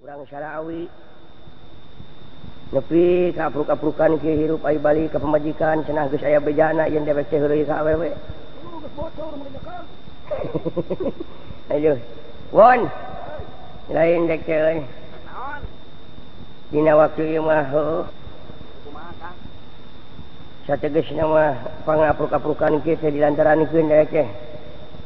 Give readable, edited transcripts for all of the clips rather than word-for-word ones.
Kurang syarawi nepi ka apruk-aprukan kieu hirup ai balik ka pemajikan cenah geus aya bejana yen dewek teh heureuy ka awewe. Geus bocor menyekan. Aduh. Won. Lain dek teh euy. Naon? Dina waktu ieu mah heuh. Kumaha Kang? Sategesna mah pangapruk-aprukan kieu teh dilantarankeun dewek teh.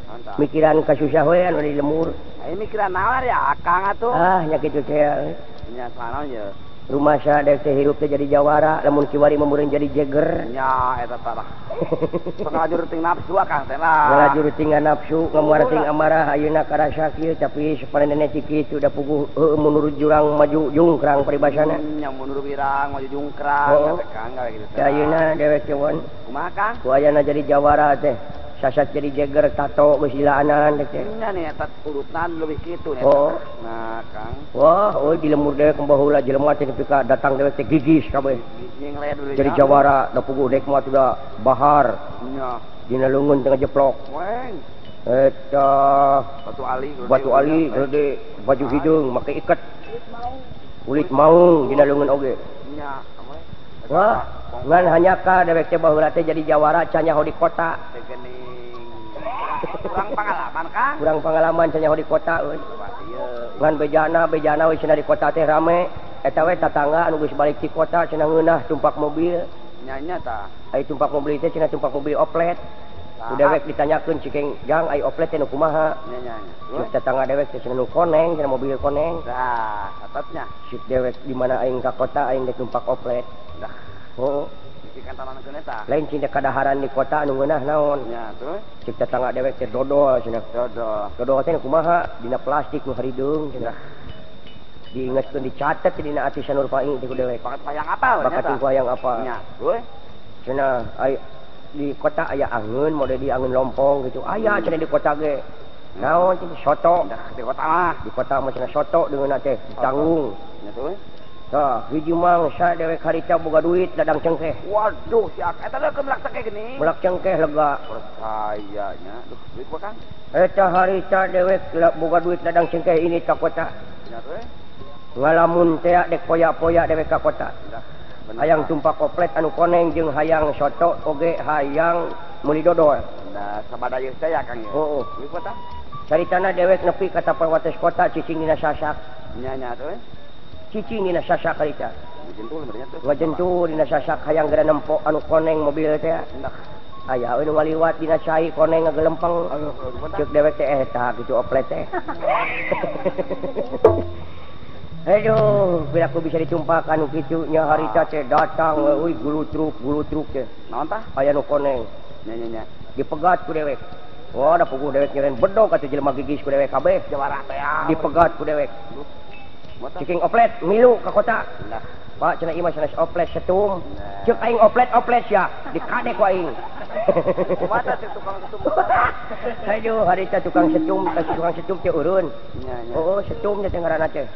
Mantap. Mikiran ka susah we anu di lemur. Ai mikiran naon ya Akang atuh? Ah nya kitu teh. Nya sanaon ye? Rumah saya dewek teh hirup teh jadi jawara, lamun kiwari memureun jadi jeger. Nya eta tah. Pengalajur ting nafsu Akang teh lah. Ngalajur ting nafsu, ngamuar ting amarah ayeuna karasa kieu tapi sapanenna ti kitu da puguh menurut jurang maju jungkrang paribasana. Nya mundur wirang maju jungkrang teh Kang gawe kitu teh. Ayeuna dewek teh won. Kumaha Kang? Ku ayana jadi jawara teh. Sasat jadi jeger tato geus dilaanan teh. Nya nih eta urutan leuwih kitu nih. Oh. Nah Kang. Wah, euy di lemur dewek baheula jelema teh nepi ka datang dewek teh gigis kabeh. Nyenglet dulu. Jadi jawara da puguh dek mah sudah bahar. Nya. Dina leungeun tengah jeplok. Weng. Eta Batu Ali gede baju hidung make iket. Kulit maung dina leungeun oge. Nya. Wah, ngan hanya ka dewek teh baheula teh jadi jawara can nyaho di kota. Tegening. Kurang pengalaman Kang. Kurang pengalaman can nyaho di kota euy. Ngan bejana we cenah di kota teh rame. Eta we tatangga anu geus balik ti kota cenah ngeunah tumpak mobil. Nya tah. Ai tumpak mobil teh cenah tumpak mobil oplet. Ku dewek ditanyakeun cikeng jang ai oplet teh nu kumaha. Nya. Terus tetangga dewek teh cenah nu koneng, cenah mobil koneng. Dah, atatnya. Sik dewek di mana aing ka kota aing dek numpak oplet. Dah. Oh, Bisi kantarankeun eta. lain cinta kadaharan di kota anu ngeunah naon. Nya terus Cik tetangga dewek teh dodol cenah. Dodol teh nu kumaha? Dina plastik nu harideung cenah. Diingetkeun dicatet dina ati sanur paing ti ku dewek. bakat wayang apa? Bakat wayang apa? Nya, euy. Cenah ai di kota aya angeun mode di angeun lompong gitu. Aya cenah di kota ge. Naon cenah soto. Dah di kota mah. Di kota mah cenah soto deungeunna teh ditanggung. Nya terus. Tah, hiji mangsa dewek harita boga duit ladang cengkeh. Waduh, si eta teh kemelak teh gini. Melak cengkeh lega. Percayanya. Duh, duit apa Kang? Eta harita dewek boga duit ladang cengkeh ini ka kota. Nya terus. Ngalamun teh dek poya-poya dewek ka kota. Dah. Hayang tumpak oplet anu koneng jeung hayang soto oge hayang meuli dodol. Nah, sabada ieu teh ya Kang ya. Heuh. Duit apa tah? Caritana dewek nepi ka tapal kota cicing dina sasak. Nya terus. Cicing dina sasak harita. Jentul benernya tuh. Ngajentur dina sasak hayang gara nempok anu koneng mobil teh. Dah. Aya we nu ngaliwat dina cai koneng ngagelempeng. Ceuk dewek teh eta kitu oplet teh. Aduh, bila aku bisa ditumpahkan kitu nya harita teh datang euy gulu truk teh. Naon tah? Aya nu koneng Nya. dipegat ku dewek. Wah, da puguh dewek nyeren bedog atuh jelema gigis ku dewek kabeh. Jawara teh ya. Dipegat ku dewek. Mata. Ciking oplet milu ka kota. Nah. Pak cenah ieu mah sanes oplet setum. Ceuk aing oplet sia dikadek ku aing. Kumaha teh tukang setum? Aduh, harita tukang setum teh urun. Nya. Oh, setum teh ngaranna teh.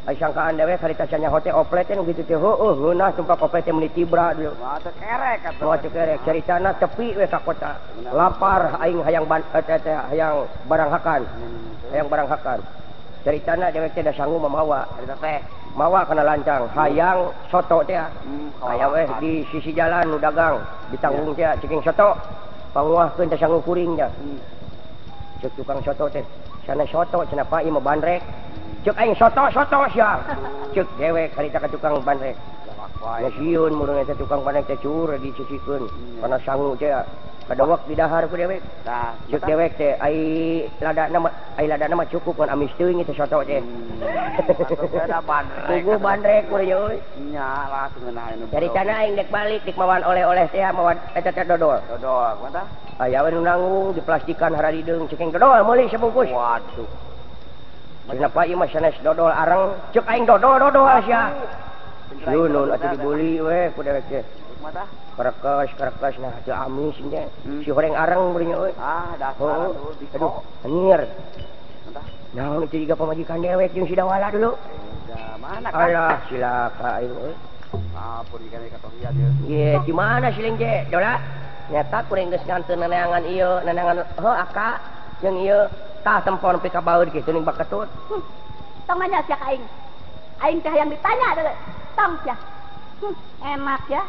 Ai sangkaan dewek harita nya hote oplet teh nu kitu teh heueuh ngeunah tumpak oplet teh meuli tibra dulu. Mata kerek atuh. Moal kerek caritana tepi we ka kota. Lapar aing hayang hayang barang hakan. Hayang barang hakan. Caritana dewek teh da sanggup mamawa. Harita teh. Mawa kana lancang hayang soto teh. Aya we di sisi jalan nu dagang ditanggung teh ciking soto. Panguahkeun teh sanggup kuring teh. Ceuk tukang soto teh. Sana soto cenah pa ieu mah bandrek. Ceuk aing soto sia. Ceuk dewek harita ka tukang bandrek. Ya sieun murung eta tukang bandrek teh cur dicicikeun. Kana sangu teh kadawak di dahar ku dewek. Tah, Ceuk dewek teh ai ladana mah cukup mun amis teuing teh soto teh. ada bandrek. Puguh bandrek ku ieu euy. Nya langsung ngeunah anu. Caritana aing dek balik dik mawan oleh-oleh teh mawan eta teh dodol. Dodol, mata. Aya we nu nanggung diplastikan haradideung ciking dodol meuli sabungkus. Waduh. Kenapa ieu mah sanes dodol areng? Ceuk aing dodol sia. Yunun atuh dibuli we ku dewek teh. Mata. Kerekes nah teu amis nya. Si horeng areng beuring euy. Ah, dasar Oh, tuh aduh, anjir. Mata. Naon itu juga pemajikan dewek jeung si Dawala dulu. Da mana Kang? Alah, silaka aing euy. Ampun dikene katohian ieu. Ye, di mana si Lengje? Dola. Nyata kuring geus nganteun neneangan ieu, neneangan heuh aka jeung ieu tah tempon nepi ka baeud kitu ning baketut. Tong nanya sia ka aing. Aing teh yang ditanya adalah tong ya. Enak ya.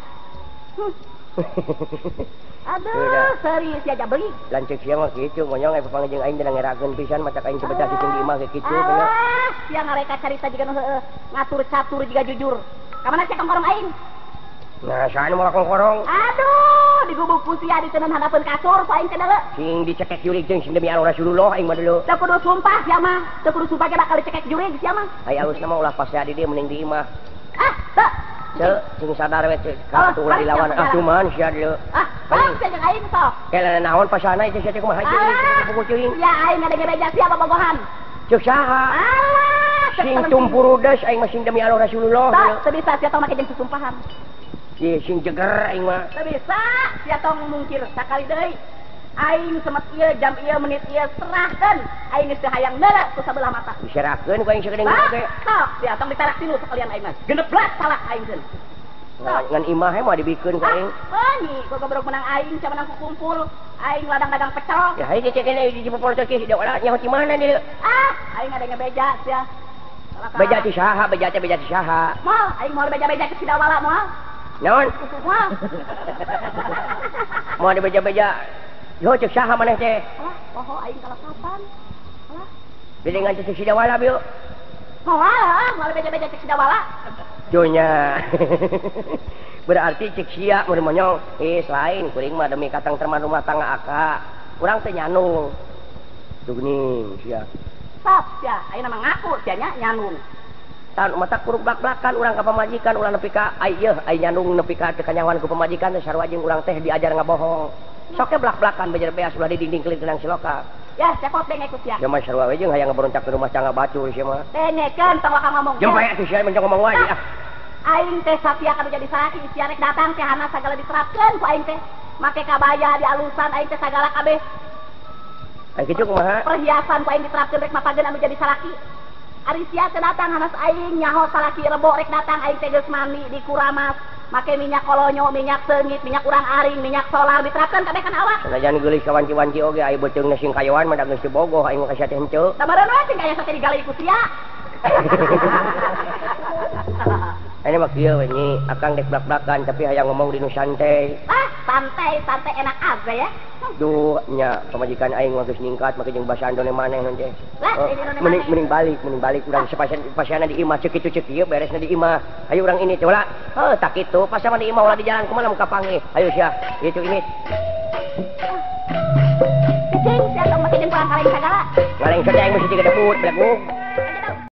Aduh, serius aja beli. Lancik sia mah kitu, monyong aya papanggih aing teh ngerakeun pisan matak aing coba cicing di imah ge kitu teh. Sia ngareka carita jiga nu ngatur catur jiga jujur. Ka mana cek kongkorong aing? Nah, saan mau kongkorong? Aduh, digubuk sia di teunan hadapeun kasur ku aing teh deuleu. Sing dicekek jurig jeung sing demi Allah Rasulullah aing mah deuleu. Teu kudu sumpah sia mah, teu kudu sumpah ge bakal dicekek jurig sia mah. Ai alusna mah ulah pas di dieu mending di imah. Teu. Teu, sing sadar we teh ka ulah dilawan cuman sia deuleu. Paling cek aing sok. Kela naon pasana itu sia teh kumaha pukul ceuing. Ya aing ngadenge beja sia bobogohan. Ceuk saha? Alah, Sing tumpurudes aing mah sing demi Allah Rasulullah. Teu bisa sia tong make jeung susumpahan. Sing jeger aing mah. Teu bisa sia tong mungkir sakali deui. Aing semet ieu jam ieu menit ieu serahkeun. Aing geus teu hayang neuleuh ku sabelah mata. Diserahkeun ku aing sakedeung ge. Sok sia tong ditarak tilu sekalian aing mah. 16 salah aing geus. Ngan imah mah dibikeun ku aing. Nyi, ku gobrok menang aing ca menang kumpul. Aing ladang dagang pecel. Ya hayu cek kene di popol teh ki da nyaho ti mana dieu. Aing ngadenge beja sia. Beja ti saha? Beja teh beja ti saha? Moal aing moal beja-beja ke Sidawala moal. Naon? Moal. Mau ada beja-beja. Yo cek saha maneh teh? Alah, poho aing kalapapan. Alah. Bede ngan cek Sidawala bieu. Moal beja-beja ke Sidawala. Jonya. Berarti cek sia mun monyong lain kuring mah demi katang terman rumah tangga aka. Urang teh nyanung. Tuh geuning sia. Sok sia, ayeuna mah ngaku sia nya nyanung. Tan mata kuruk blak-blakan urang ka pamajikan urang nepi ka ieu ai nyanung nepi ka teu kanyawan ku pamajikan teh sarua jeung urang teh diajar ngabohong. Sok ke blak-blakan bejer beas ulah di dinding kelingkeung siloka. Ya, cepot dengek ku sia. Ya mah sarua we jeung hayang ngaberontak ke rumah tangga batu sia mah. Dengekeun tong wakang ngomong. Jeung bae atuh sia mencong ngomong wae ah. Aing teh satia kanu jadi salaki sia rek datang teh hana sagala diterapkeun ku aing teh. Make kabaya di alusan aing teh sagala kabeh. Ai kitu kumaha? Perhiasan ku aing diterapkeun rek mapageun anu jadi salaki. Ari sia teh datang hanas aing nyaho salaki rebo rek datang aing teh geus mandi di kuramas. Make minyak kolonyo, minyak seungit, minyak urang aring, minyak solar diterapkeun kabeh kana awak. Sanajan geulis ka wanci-wanci oge aya beuteungna sing kayoan mah da geus bogoh aing mah ka sia teh henteu. Sabareun we sing kaya sate digali ku sia. Ini mah kieu we nyi, akang dek blak-blakan tapi hayang ngomong di nu santai. Santai enak aja ya. Duh nya pamajikan aing mah geus ningkat make jeung basa andone maneh nun teh. Mending balik urang pasana di imah ceuk kitu ceuk ieu beresna di imah. Hayu urang ini teh ulah. Heuh tak kitu pas sama di imah ulah di jalan kumaha muka panggih. Hayu sia, itu ini. Cing, sia tong make jeung kurang kaleng sagala. Ngaleng sedeng mesti digedebut belegu.